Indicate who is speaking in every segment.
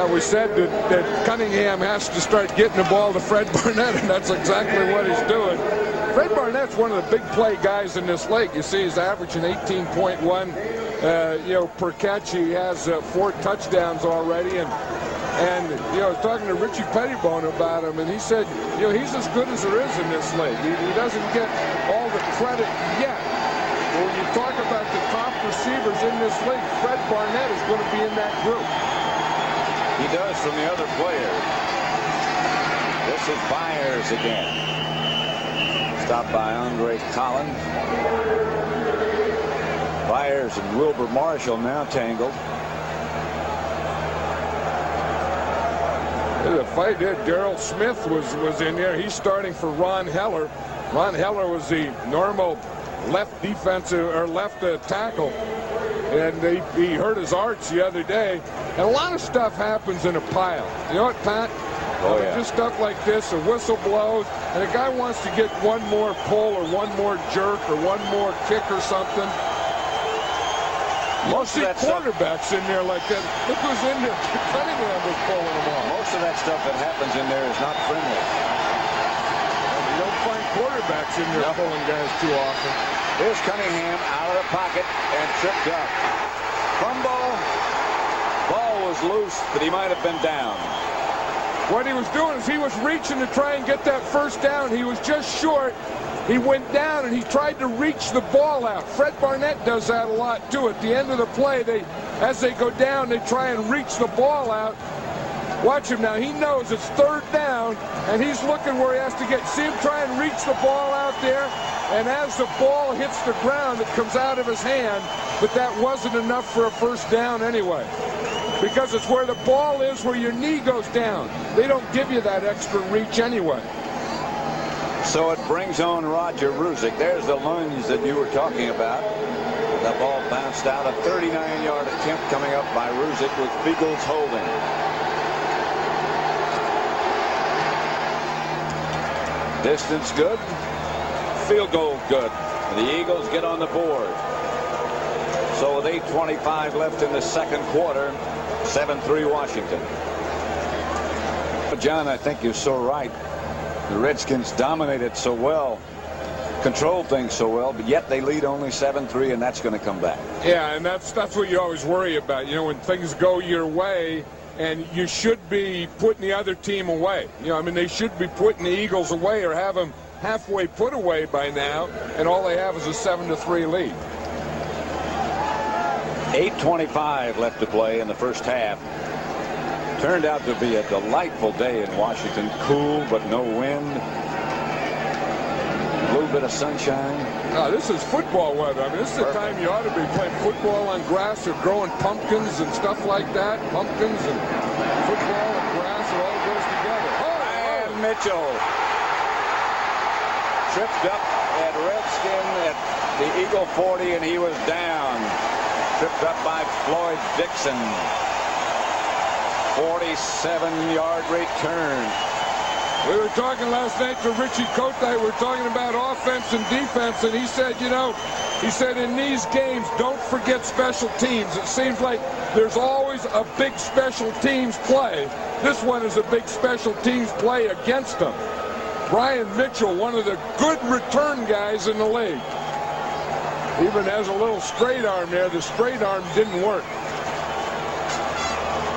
Speaker 1: Well, we said that Cunningham has to start getting the ball to Fred Barnett, and that's exactly what he's doing. Fred Barnett's one of the big play guys in this league. You see he's averaging 18.1 per catch. He has 4 touchdowns already, and I was talking to Richie Pettibone about him, and he said, he's as good as there is in this league. He doesn't get all the credit yet. But when you talk about the top receivers in this league, Fred Barnett is going to be in that group.
Speaker 2: He does from the other players. This is Byers again. Stopped by Andre Collins. Byers and Wilbur Marshall now tangled.
Speaker 1: The fight there, Darrell Smith was in there. He's starting for Ron Heller. Ron Heller was the normal left defensive or left tackle, and he hurt his arch the other day. And a lot of stuff happens in a pile. You know what, Pat?
Speaker 2: Oh, yeah.
Speaker 1: Just stuff like this, a whistle blows, and a guy wants to get one more pull or one more jerk or one more kick or something.
Speaker 2: Most of that
Speaker 1: quarterbacks in there like that. Look who's in there. Cunningham was pulling them off.
Speaker 2: Most of that stuff that happens in there is not friendly.
Speaker 1: You don't find quarterbacks in there pulling guys too often.
Speaker 2: Here's Cunningham out of the pocket and tripped up. Fumble. Ball was loose, but he might have been down.
Speaker 1: What he was doing is he was reaching to try and get that first down. He was just short. He went down and he tried to reach the ball out. Fred Barnett does that a lot too. At the end of the play, as they go down, they try and reach the ball out. Watch him now. He knows it's 3rd down, and he's looking where he has to get. See him try and reach the ball out there, and as the ball hits the ground, it comes out of his hand, but that wasn't enough for a first down anyway, because it's where the ball is, where your knee goes down. They don't give you that extra reach anyway.
Speaker 2: So it brings on Roger Ruzick. There's the lunge that you were talking about. The ball bounced out. A 39-yard attempt coming up by Ruzick with Beagles holding. Distance good. Field goal good. The Eagles get on the board. So with 8:25 left in the second quarter, 7-3 Washington. John, I think you're so right. The Redskins dominated so well, controlled things so well, but yet they lead only 7-3, and that's going to come back.
Speaker 1: Yeah, and that's what you always worry about. When things go your way, and you should be putting the other team away. They should be putting the Eagles away or have them halfway put away by now, and all they have is a 7-3 lead.
Speaker 2: 8:25 left to play in the first half. Turned out to be a delightful day in Washington. Cool, but no wind. A little bit of sunshine.
Speaker 1: This is football weather. This is the time you ought to be playing football on grass or growing pumpkins and stuff like that. Pumpkins and football and grass, it all goes together.
Speaker 2: And Mitchell tripped up at Redskin at the Eagle 40, and he was down. Tripped up by Floyd Dixon. 47-yard return.
Speaker 1: We were talking last night to Richie Cote. We were talking about offense and defense, and he said in these games, don't forget special teams. It seems like there's always a big special teams play. This one is a big special teams play against them. Brian Mitchell, one of the good return guys in the league. Even has a little straight arm there. The straight arm didn't work.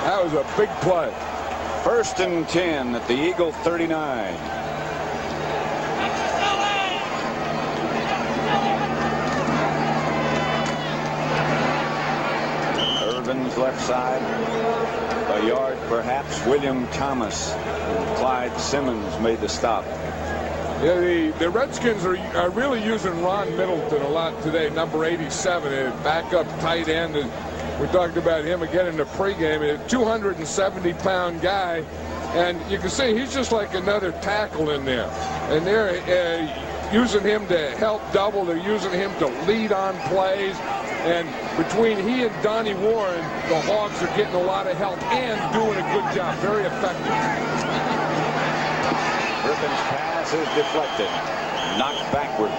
Speaker 1: That was a big play.
Speaker 2: 1st and 10 at the Eagle 39. Irvin's left side. A yard perhaps. William Thomas and Clyde Simmons made the stop.
Speaker 1: Yeah, the Redskins are really using Ron Middleton a lot today, number 87, a backup tight end. And we talked about him again in the pregame. A 270-pound guy, and you can see he's just like another tackle in there. And they're using him to help double. They're using him to lead on plays. And between he and Donnie Warren, the Hogs are getting a lot of help and doing a good job. Very effective.
Speaker 2: Griffin's pass is deflected. knocked backwards.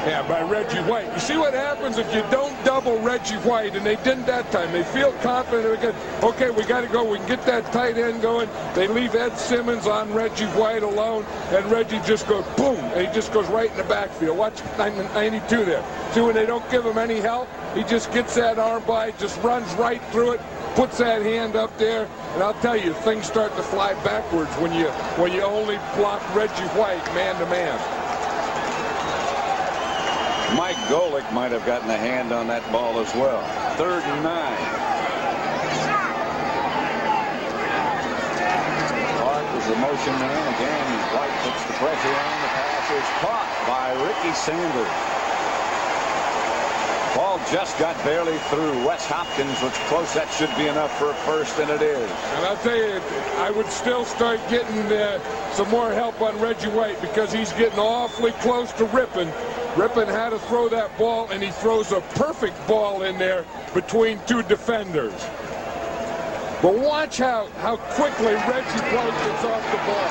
Speaker 1: Yeah, by Reggie White. You see what happens if you don't double Reggie White, and they didn't that time. They feel confident. Okay, we got to go. We can get that tight end going. They leave Ed Simmons on Reggie White alone, and Reggie just goes boom, and he just goes right in the backfield. Watch 92 there. See, when they don't give him any help, he just gets that arm by, just runs right through it, puts that hand up there, and I'll tell you, things start to fly backwards when you only block Reggie White man to man.
Speaker 2: Mike Golick might have gotten a hand on that ball as well. 3rd and 9. Clark was the motion man. Again, White puts the pressure on. The pass is caught by Ricky Sanders. Ball just got barely through. Wes Hopkins was close. That should be enough for a first, and it is.
Speaker 1: And I'll tell you, I would still start getting some more help on Reggie White because he's getting awfully close to ripping. Rippon had to throw that ball, and he throws a perfect ball in there between two defenders. But watch how quickly Reggie White gets off the ball.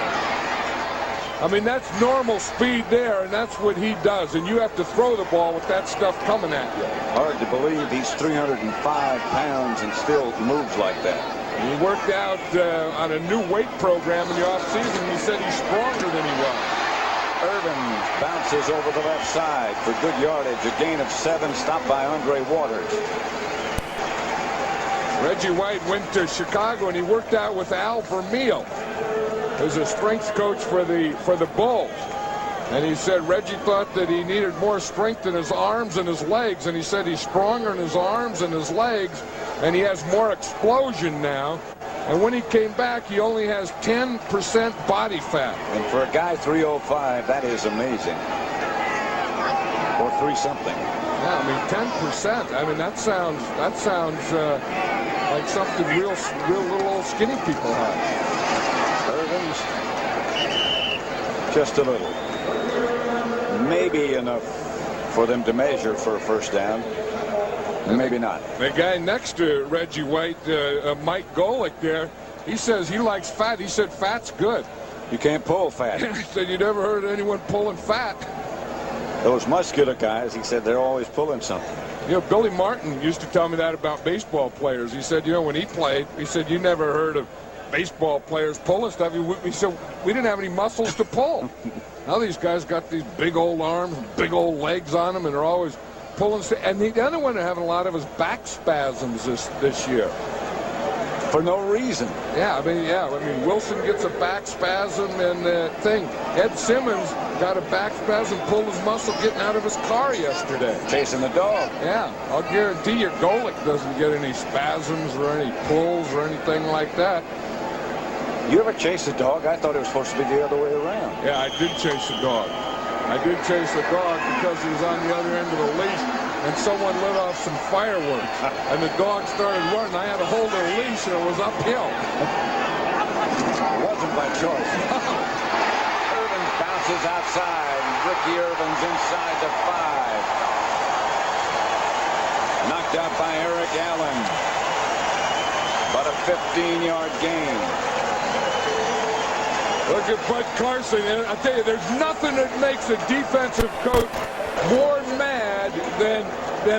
Speaker 1: I mean, that's normal speed there, and that's what he does. And you have to throw the ball with that stuff coming at you.
Speaker 2: Hard to believe he's 305 pounds and still moves like that.
Speaker 1: He worked out on a new weight program in the offseason. He said he's stronger than he was.
Speaker 2: Irvin bounces over the left side for good yardage. A gain of 7, stopped by Andre Waters.
Speaker 1: Reggie White went to Chicago, and he worked out with Al Vermeil, who's a strength coach for the Bulls. And he said Reggie thought that he needed more strength in his arms and his legs, and he said he's stronger in his arms and his legs, and he has more explosion now. And when he came back, he only has 10% body fat.
Speaker 2: And for a guy 305, that is amazing. Or 3-something.
Speaker 1: Yeah, I mean 10%. I mean that sounds like something real little old skinny people have.
Speaker 2: Irvin's just a little. Maybe enough for them to measure for a first down. Maybe not.
Speaker 1: The guy next to Reggie White, Mike Golick there, he says he likes fat. He said fat's good.
Speaker 2: You can't pull fat.
Speaker 1: He said you never heard of anyone pulling fat.
Speaker 2: Those muscular guys, he said they're always pulling something.
Speaker 1: You know, Billy Martin used to tell me that about baseball players. He said, you know, when he played, he said you never heard of baseball players pulling stuff. He said we didn't have any muscles to pull. Now these guys got these big old arms, big old legs on them, and they're always pulling. And the other one they're having a lot of is back spasms this year.
Speaker 2: For no reason.
Speaker 1: Yeah, I mean, Wilson gets a back spasm and Ed Simmons got a back spasm, pulled his muscle getting out of his car yesterday.
Speaker 2: Chasing the dog.
Speaker 1: Yeah, I'll guarantee you Golick doesn't get any spasms or any pulls or anything like that.
Speaker 2: You ever chase a dog? I thought it was supposed to be the other way around.
Speaker 1: Yeah, I did chase a dog. I did chase a dog because he was on the other end of the leash, and someone lit off some fireworks, and the dog started running. I had to hold the leash, and it was uphill.
Speaker 2: It wasn't by choice. Irvin bounces outside. Ricky Irvin's inside the 5. Knocked out by Eric Allen. But a 15-yard gain.
Speaker 1: Look at Bud Carson, and I tell you, there's nothing that makes a defensive coach more mad than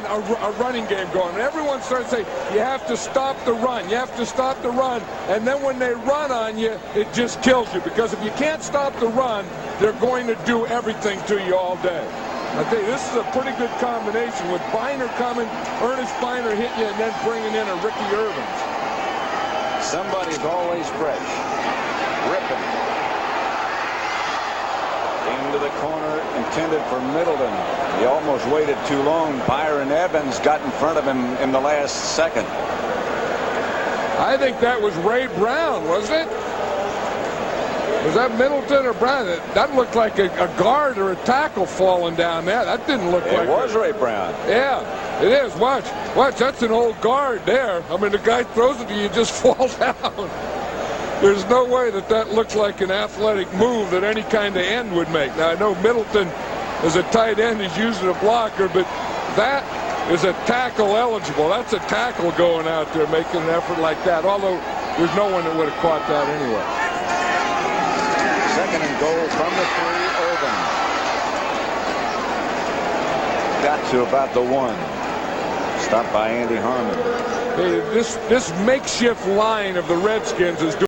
Speaker 1: a running game going. And everyone starts saying, you have to stop the run, you have to stop the run, and then when they run on you, it just kills you, because if you can't stop the run, they're going to do everything to you all day. I tell you, this is a pretty good combination with Biner coming, Ernest Biner hitting you, and then bringing in a Ricky Irvin.
Speaker 2: Somebody's always fresh. Ripping. Into the corner intended for Middleton. He almost waited too long. Byron Evans got in front of him in the last second.
Speaker 1: I think that was Ray Brown, wasn't it? Was that Middleton or Brown? That looked like a guard or a tackle falling down there. That didn't look like
Speaker 2: it was Ray Brown.
Speaker 1: Yeah, it is. Watch. That's an old guard there. I mean, the guy throws it to you, just falls down. There's no way that looks like an athletic move that any kind of end would make. Now, I know Middleton as a tight end is using a blocker, but that is a tackle eligible. That's a tackle going out there making an effort like that, although there's no one that would have caught that anyway.
Speaker 2: Second and goal from the 3, Irvin. got to about the 1. Stopped by Andy Harmon.
Speaker 1: Hey, this makeshift line of the Redskins is doing